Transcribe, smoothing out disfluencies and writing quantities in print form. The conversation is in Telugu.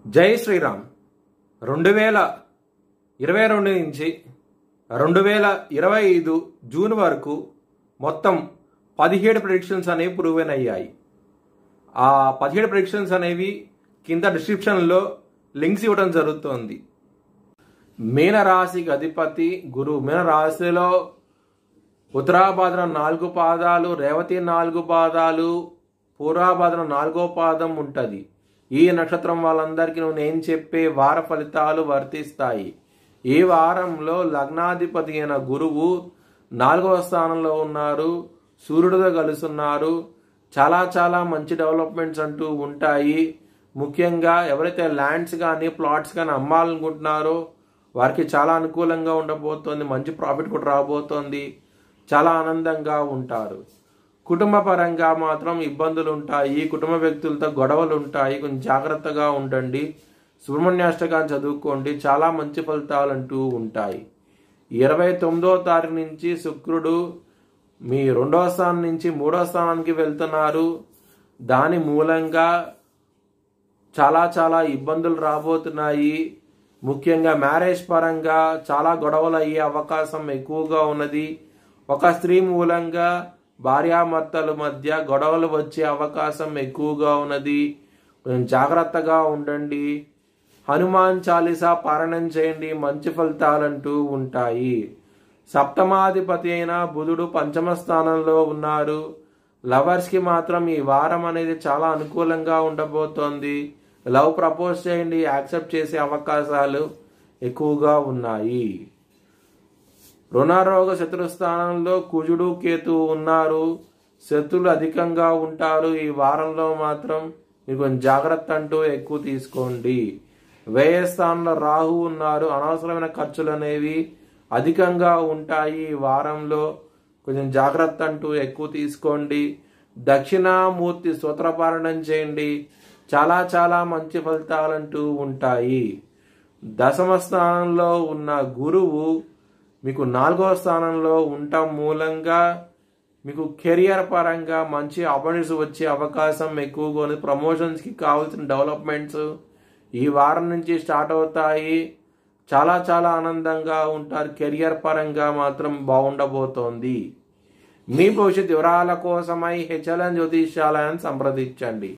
జై శ్రీరామ్. 2022 నుంచి 2025 జూన్ వరకు మొత్తం 17 ప్రెడిక్షన్స్ అనేవి ప్రూవెన్ అయ్యాయి. ఆ 17 ప్రెడిక్షన్స్ అనేవి కింద డిస్క్రిప్షన్లో లింక్స్ ఇవ్వడం జరుగుతుంది. మీనరాశికి అధిపతి గురువు. మీనరాశిలో ఉత్తరాభాద్ర 4 పాదాలు, రేవతి 4 పాదాలు, పూర్వాభాద్ర 4వ పాదం ఉంటుంది. ఈ నక్షత్రం వాళ్ళందరికీ నేను చెప్పే వార ఫలితాలు వర్తిస్తాయి. ఈ వారంలో లగ్నాధిపతి అయిన గురువు 4వ స్థానంలో ఉన్నారు, సూర్యుడితో కలుస్తున్నారు. చాలా మంచి డెవలప్మెంట్స్ అంటూ ఉంటాయి. ముఖ్యంగా ఎవరైతే ల్యాండ్స్ కానీ ప్లాట్స్ కానీ అమ్మాలనుకుంటున్నారో వారికి చాలా అనుకూలంగా ఉండబోతోంది. మంచి ప్రాఫిట్ కూడా రాబోతోంది. చాలా ఆనందంగా ఉంటారు. కుటుంబ పరంగా మాత్రం ఇబ్బందులు ఉంటాయి. కుటుంబ వ్యక్తులతో గొడవలు ఉంటాయి. కొంచెం జాగ్రత్తగా ఉండండి. సుబ్రహ్మణ్యాష్టకాన్ని చదువుకోండి. చాలా మంచి ఫలితాలు అంటూ ఉంటాయి. 29వ తారీఖు నుంచి శుక్రుడు మీ 2వ స్థానం నుంచి 3వ స్థానానికి వెళ్తున్నారు. దాని మూలంగా చాలా ఇబ్బందులు రాబోతున్నాయి. ముఖ్యంగా మ్యారేజ్ పరంగా చాలా గొడవలు అయ్యే అవకాశం ఎక్కువగా ఉన్నది. ఒక స్త్రీ మూలంగా భార్యాభర్తల మధ్య గొడవలు వచ్చే అవకాశం ఎక్కువగా ఉన్నది. కొంచెం జాగ్రత్తగా ఉండండి. హనుమాన్ చాలీసా పారాయణం చేయండి. మంచి ఫలితాలంటూ ఉంటాయి. సప్తమాధిపతి అయిన బుధుడు 5వ స్థానంలో ఉన్నారు. లవర్స్కి మాత్రం ఈ వారం అనేది చాలా అనుకూలంగా ఉండబోతోంది. లవ్ ప్రపోజ్ చేయండి. యాక్సెప్ట్ చేసే అవకాశాలు ఎక్కువగా ఉన్నాయి. రుణరోగ శత్రుస్థానంలో కుజుడు కేతువు ఉన్నారు. శత్రులు అధికంగా ఉంటారు. ఈ వారంలో మాత్రం మీరు కొంచెం జాగ్రత్త అంటూ ఎక్కువ తీసుకోండి. వ్యయ స్థానంలో రాహు ఉన్నారు. అనవసరమైన ఖర్చులు అనేవి అధికంగా ఉంటాయి. ఈ వారంలో కొంచెం జాగ్రత్త అంటూ ఎక్కువ తీసుకోండి. దక్షిణామూర్తి స్తోత్రపారాయణం చేయండి. చాలా మంచి ఫలితాలంటూ ఉంటాయి. 10వ స్థానంలో ఉన్న గురువు మీకు 4వ స్థానంలో ఉండటం మూలంగా మీకు కెరియర్ పరంగా మంచి ఆపర్చునిటీస్ వచ్చే అవకాశం ఎక్కువగా ఉంది. ప్రమోషన్స్కి కావాల్సిన డెవలప్మెంట్స్ ఈ వారం నుంచి స్టార్ట్ అవుతాయి. చాలా ఆనందంగా ఉంటారు. కెరియర్ పరంగా మాత్రం బాగుండబోతోంది. మీ భవిష్యత్ వివరాల కోసమై హెచ్ఎల్ఎన్ జ్యోతిష్యాలయాన్ని సంప్రదించండి.